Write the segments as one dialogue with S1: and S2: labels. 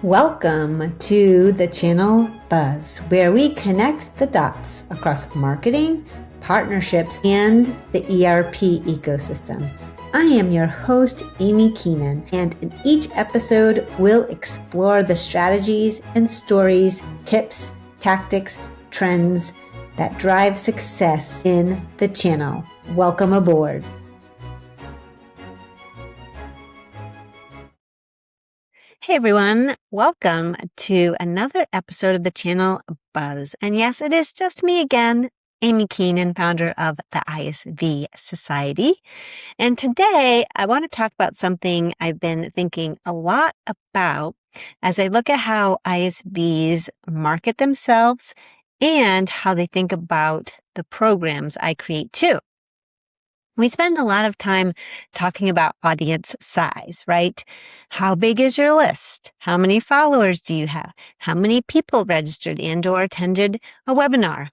S1: Welcome to the channel Buzz, where we connect the dots across marketing, partnerships, and the ERP ecosystem. I am your host, Amiee Keenan, and in each episode, we'll explore the strategies and stories, tips, tactics, trends that drive success in the channel. Welcome aboard. Hey everyone, welcome to another episode of the channel Buzz. And yes, it is just me again, Amiee Keenan, founder of the ISV Society. And today I want to talk about something I've been thinking a lot about as I look at how ISVs market themselves and how they think about the programs I create too. We spend a lot of time talking about audience size, right? How big is your list? How many followers do you have? How many people registered and or attended a webinar?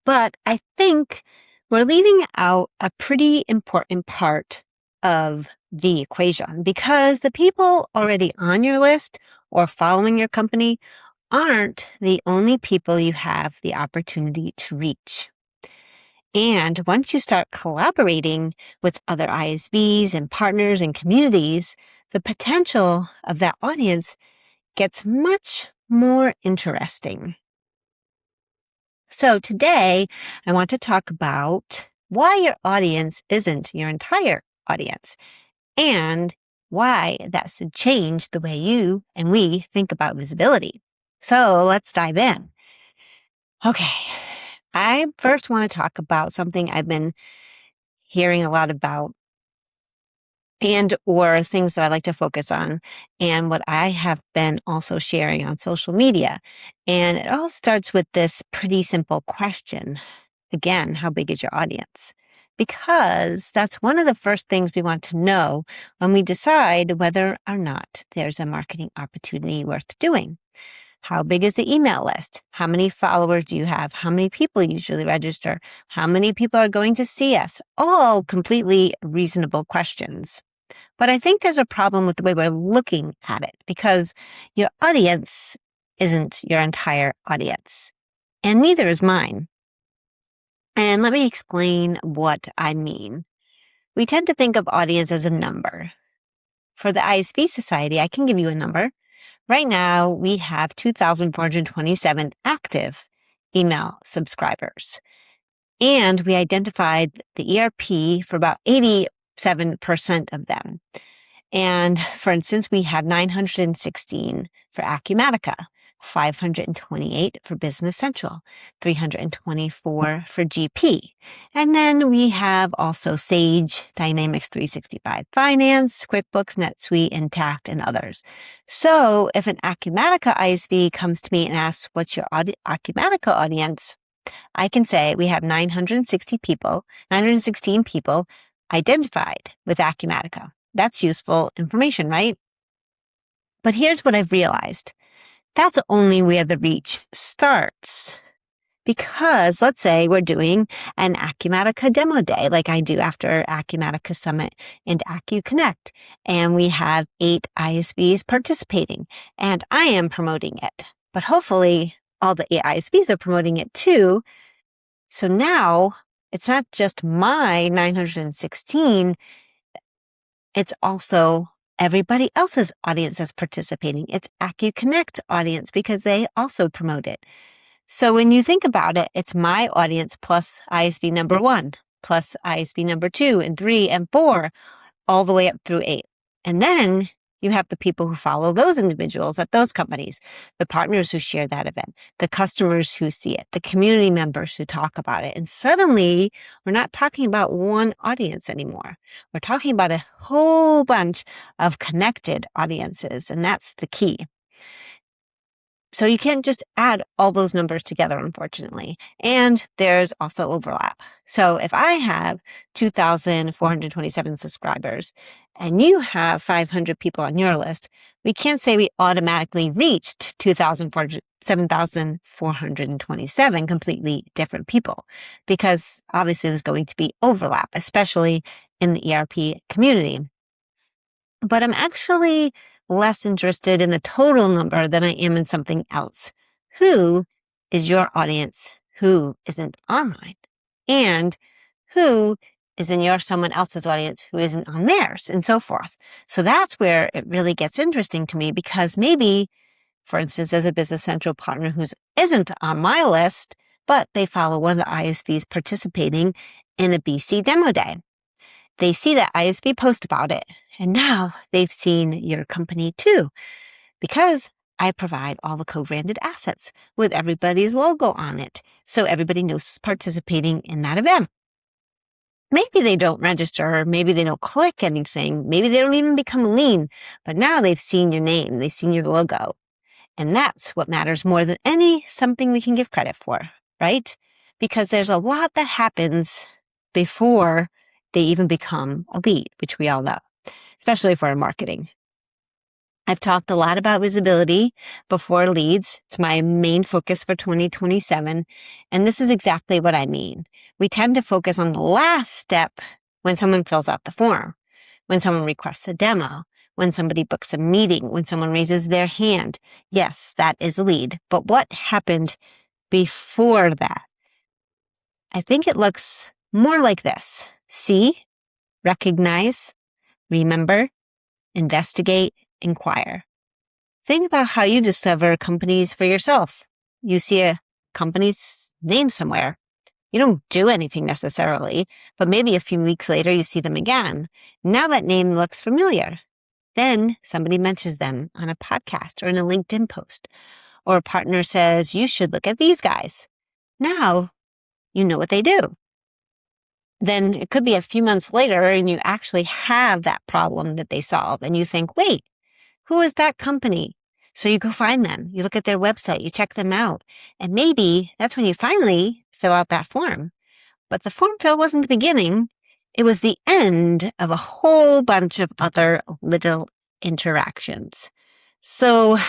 S1: But I think we're leaving out a pretty important part of the equation because the people already on your list or following your company aren't the only people you have the opportunity to reach. And once you start collaborating with other ISVs and partners and communities, the potential of that audience gets much more interesting. So today, I want to talk about why your audience isn't your entire audience and why that should change the way you and we think about visibility. So let's dive in. Okay. I first want to talk about something I've been hearing a lot about and or things that I like to focus on and what I have been also sharing on social media. And it all starts with this pretty simple question. Again, how big is your audience? Because that's one of the first things we want to know when we decide whether or not there's a marketing opportunity worth doing. How big is the email list? How many followers do you have? How many people usually register? How many people are going to see us? All completely reasonable questions. But I think there's a problem with the way we're looking at it because your audience isn't your entire audience, and neither is mine. And let me explain what I mean. We tend to think of audience as a number. For the ISV Society, I can give you a number. Right now, we have 2,427 active email subscribers. And we identified the ERP for about 87% of them. And for instance, we have 916 for Acumatica, 528 for Business Central, 324 for GP. And then we have also Sage, Dynamics 365 Finance, QuickBooks, NetSuite, Intact, and others. So if an Acumatica ISV comes to me and asks, what's your Acumatica audience? I can say we have 916 people identified with Acumatica. That's useful information, right? But here's what I've realized. That's only where the reach starts. Because let's say we're doing an Acumatica demo day, like I do after Acumatica Summit and AcuConnect, and we have 8 ISVs participating, and I am promoting it. But hopefully all the 8 ISVs are promoting it too. So now it's not just my 916, it's also everybody else's audience that's participating. It's AcuConnect audience because they also promote it. So when you think about it, it's my audience plus ISV number 1, plus ISV number 2 and 3 and 4, all the way up through 8. And then you have the people who follow those individuals at those companies, the partners who share that event, the customers who see it, the community members who talk about it. And suddenly we're not talking about one audience anymore. We're talking about a whole bunch of connected audiences. And that's the key. So you can't just add all those numbers together, unfortunately. And there's also overlap. So if I have 2,427 subscribers and you have 500 people on your list, we can't say we automatically reached 7,427 completely different people because obviously there's going to be overlap, especially in the ERP community. But I'm actually less interested in the total number than I am in something else. Who is your audience who isn't online? And who is in your someone else's audience who isn't on theirs, and so forth. So that's where it really gets interesting to me, because maybe, for instance, as a Business Central partner who isn't on my list, but they follow one of the ISVs participating in a BC demo day. They see that ISV post about it, and now they've seen your company too, because I provide all the co-branded assets with everybody's logo on it, so everybody knows who's participating in that event. Maybe they don't register, maybe they don't click anything, maybe they don't even become a lead, but now they've seen your name, they've seen your logo. And that's what matters more than something we can give credit for, right? Because there's a lot that happens before they even become a lead, which we all know, especially for our marketing. I've talked a lot about visibility before leads. It's my main focus for 2027. And this is exactly what I mean. We tend to focus on the last step when someone fills out the form, when someone requests a demo, when somebody books a meeting, when someone raises their hand. Yes, that is a lead. But what happened before that? I think it looks more like this. See, recognize, remember, investigate, inquire. Think about how you discover companies for yourself. You see a company's name somewhere. You don't do anything necessarily, but maybe a few weeks later you see them again. Now that name looks familiar. Then somebody mentions them on a podcast or in a LinkedIn post, or a partner says, you should look at these guys. Now you know what they do. Then it could be a few months later and you actually have that problem that they solve, and you think, wait, who is that company? So you go find them, you look at their website, you check them out, and maybe that's when you finally fill out that form. But the form fill wasn't the beginning. It was the end of a whole bunch of other little interactions. So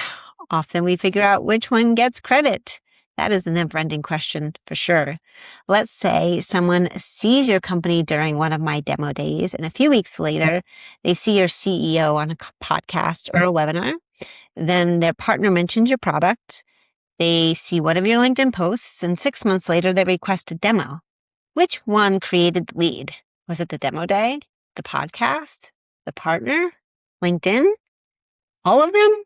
S1: often we figure out which one gets credit. That is the never-ending question for sure. Let's say someone sees your company during one of my demo days, and a few weeks later, they see your CEO on a podcast or a webinar. Then their partner mentions your product. They see one of your LinkedIn posts, and 6 months later, they request a demo. Which one created the lead? Was it the demo day, the podcast, the partner, LinkedIn, all of them?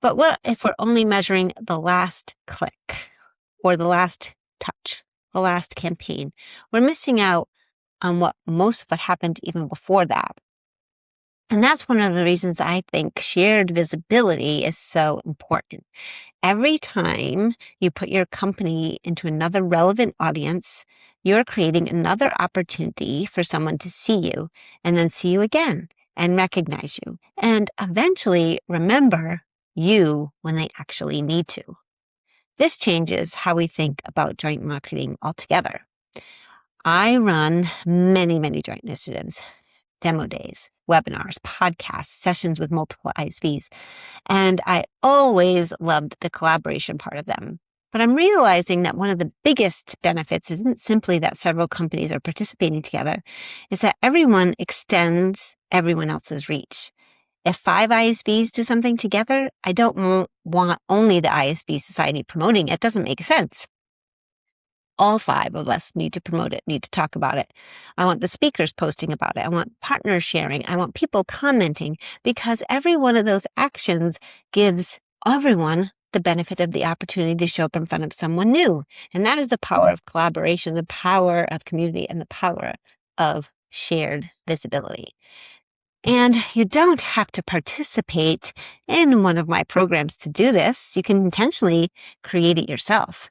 S1: But what if we're only measuring the last click or the last touch, the last campaign? We're missing out on what most of what happened even before that. And that's one of the reasons I think shared visibility is so important. Every time you put your company into another relevant audience, you're creating another opportunity for someone to see you and then see you again and recognize you and eventually remember you when they actually need to. This changes how we think about joint marketing altogether. I run many, many joint initiatives, demo days, webinars, podcasts, sessions with multiple ISVs, and I always loved the collaboration part of them. But I'm realizing that one of the biggest benefits isn't simply that several companies are participating together, it's that everyone extends everyone else's reach. If 5 ISVs do something together, I don't want only the ISV society promoting it. It doesn't make sense. All 5 of us need to promote it, need to talk about it. I want the speakers posting about it. I want partners sharing. I want people commenting, because every one of those actions gives everyone the benefit of the opportunity to show up in front of someone new. And that is the power of collaboration, the power of community, and the power of shared visibility. And you don't have to participate in one of my programs to do this. You can intentionally create it yourself.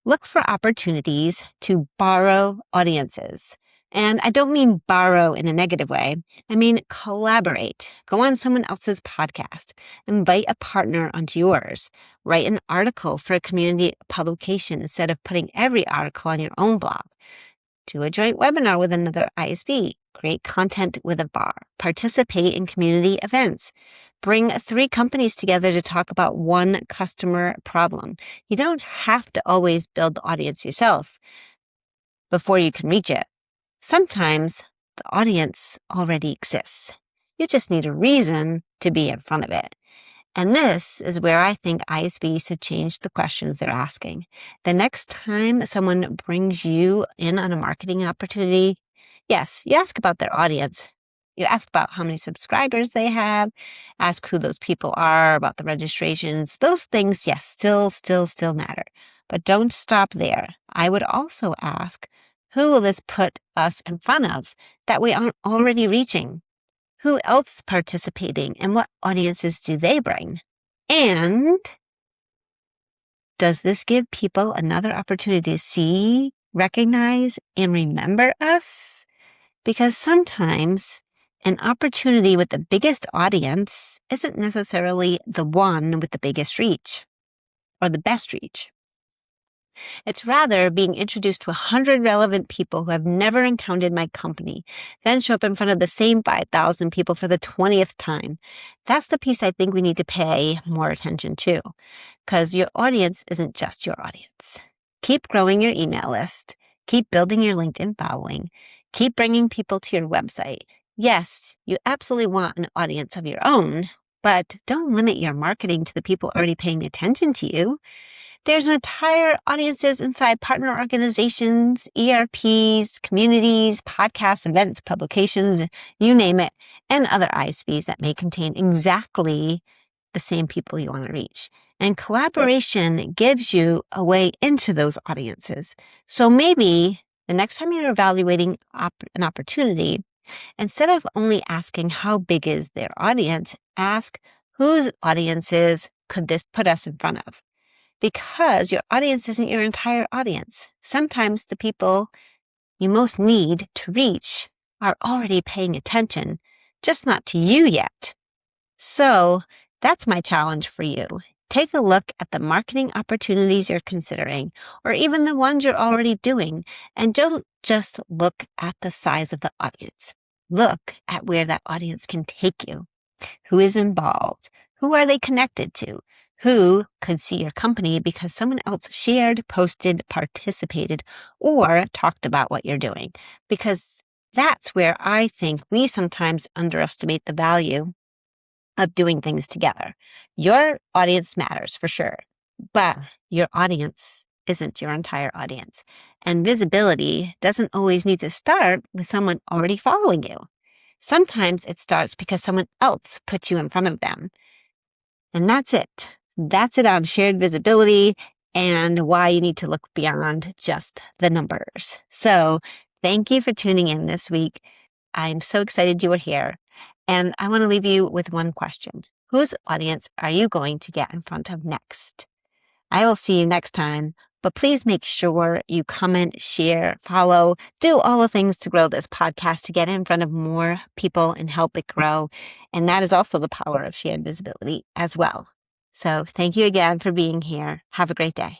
S1: Look for opportunities to borrow audiences. And I don't mean borrow in a negative way. I mean collaborate. Go on someone else's podcast. Invite a partner onto yours. Write an article for a community publication instead of putting every article on your own blog. Do a joint webinar with another ISV. Create content with a bar. Participate in community events. Bring 3 companies together to talk about one customer problem. You don't have to always build the audience yourself before you can reach it. Sometimes the audience already exists. You just need a reason to be in front of it. And this is where I think ISVs should change the questions they're asking. The next time someone brings you in on a marketing opportunity, yes, you ask about their audience. You ask about how many subscribers they have, ask who those people are, about the registrations. Those things, yes, still matter. But don't stop there. I would also ask, who will this put us in front of that we aren't already reaching? Who else is participating and what audiences do they bring? And does this give people another opportunity to see, recognize, and remember us? Because sometimes an opportunity with the biggest audience isn't necessarily the one with the biggest reach or the best reach. It's rather being introduced to 100 relevant people who have never encountered my company, then show up in front of the same 5,000 people for the 20th time. That's the piece I think we need to pay more attention to, because your audience isn't just your audience. Keep growing your email list. Keep building your LinkedIn following. Keep bringing people to your website. Yes, you absolutely want an audience of your own, but don't limit your marketing to the people already paying attention to you. There's entire audiences inside partner organizations, ERPs, communities, podcasts, events, publications, you name it, and other ISVs that may contain exactly the same people you want to reach. And collaboration gives you a way into those audiences. So maybe the next time you're evaluating an opportunity, instead of only asking how big is their audience, ask whose audiences could this put us in front of? Because your audience isn't your entire audience. Sometimes the people you most need to reach are already paying attention, just not to you yet. So that's my challenge for you. Take a look at the marketing opportunities you're considering, or even the ones you're already doing, and don't just look at the size of the audience. Look at where that audience can take you. Who is involved? Who are they connected to? Who could see your company because someone else shared, posted, participated, or talked about what you're doing? Because that's where I think we sometimes underestimate the value of doing things together. Your audience matters for sure, but your audience isn't your entire audience. And visibility doesn't always need to start with someone already following you. Sometimes it starts because someone else puts you in front of them. And that's it. That's it on shared visibility and why you need to look beyond just the numbers. So thank you for tuning in this week. I'm so excited you were here. And I want to leave you with one question. Whose audience are you going to get in front of next? I will see you next time, but please make sure you comment, share, follow, do all the things to grow this podcast to get in front of more people and help it grow. And that is also the power of shared visibility as well. So thank you again for being here. Have a great day.